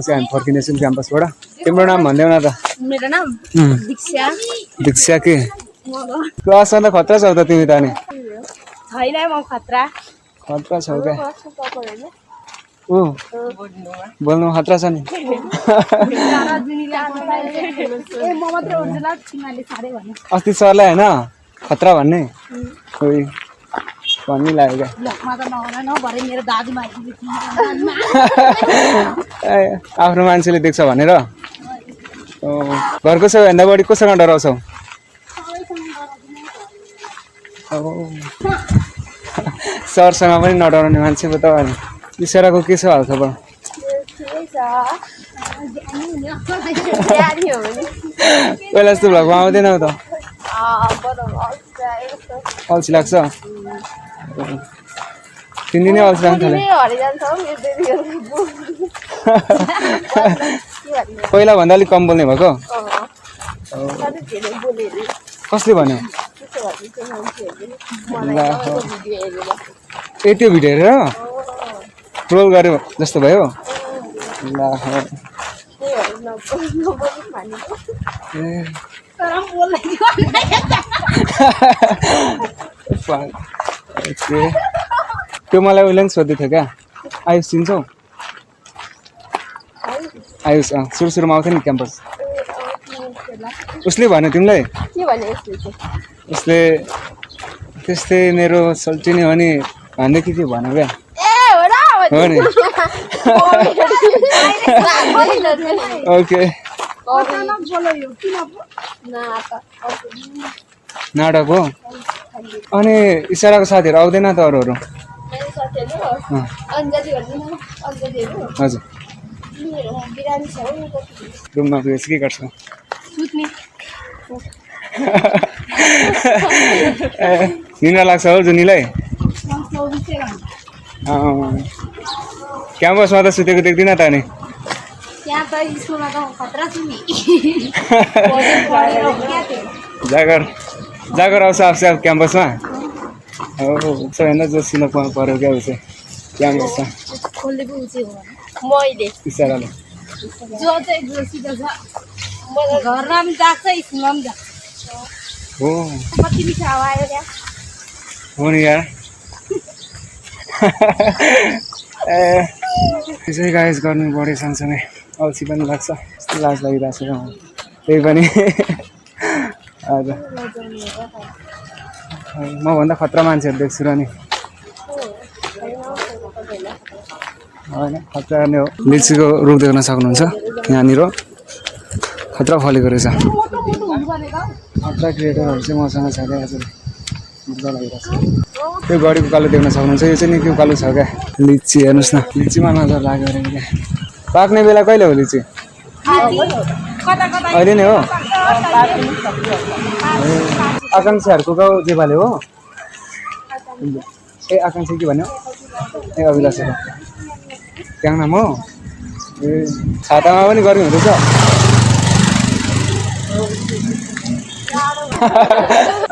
हामी फर्किनेछौँ क्याम्पसबाट। तिम्रो नाम भन्देऊ न त। मेरो नाम दीक्षा। दीक्षा के क्लासमा त खतरा छौ त तिमी त अनि। छैन म खतरा छौ क्या ऊ बोल्नु खतरा छ नि। अस्ति सरलाई होइन खतरा भन्ने खोइ भन्ने लाग्यो क्या आफ्नो मान्छेले देख्छ भनेर। घरको सबैभन्दा बढी कोसँग डराउँछौ? सरसँग पनि नडराउने मान्छे पो त। इसाराको के छ हालखबर? पहिला जस्तो भ्लगमा आउँदैनौ त? अल्छी लाग्छ? तिन दिनै अल्छी लाग्छ। पहिला भन्दा अलिक कम बोल्ने भएको? कसले भन्यो? ए त्यो भिडियो हेरेर ट्रोल गर्यो जस्तो भयो? त्यो मलाई उहिले पनि सोध्दै थियो क्या। आयुष चिन्छौ? आयुष सुरु सुरुमा आउँथ्यो नि क्याम्पस। उसले भन्यो तिमीलाई? उसले त्यस्तै मेरो सल्टिने हो नि भन्दै के भन्यो क्या? हो नि। ओके नाटक हो। अनि इसाराको साथीहरू आउँदैन त अरूहरू? हजुर रुममा गएपछि के गर्छौ? निन्द्रा लाग्छ हो जुनीलाई? क्याम्पसमा त सुतेको देख्दिनँ त नि। जागर आउँछ आफै आफ क्याम्पसमा। हो सबैभन्दा जोसिलो पऱ्यो क्या ऊ चाहिँ क्याम्पसमा इसाराले। हो नि यार। त्यसै गाइस गर्नु पऱ्यो सँगसँगै अल्छी पनि लाग्छ। यस्तो लाज लागिरहेको छ क्या त्यही पनि। हजुर मभन्दा खतरा मान्छेहरू देख्छु र नि। होइन खतरा नै हो। लिचीको रुख देख्न सक्नुहुन्छ यहाँनिर खतरा फलेको रहेछ। खतरा क्रिएटरहरू चाहिँ मसँग छ क्या आज मजा लागिरहेको छ। त्यो गडीको कालो देख्न सक्नुहुन्छ। यो चाहिँ निकै कालो छ क्या। लिची हेर्नुहोस् न लिचीमा नजर लाग्यो अरे क्या। पाक्ने बेला कहिले हो लिची? अहिले नै हो? आकाङ्क्षाहरूको गाउँ जेपाले हो? ए आकाङ्क्षा के भन्यो? ए अभिलाषको ट्याङनाम हो? ए छातामा पनि गर्मी हुँदैछ?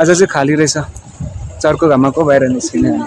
आज चाहिँ खाली रहेछ। चर्को घाममा को बाहिर निस्किने?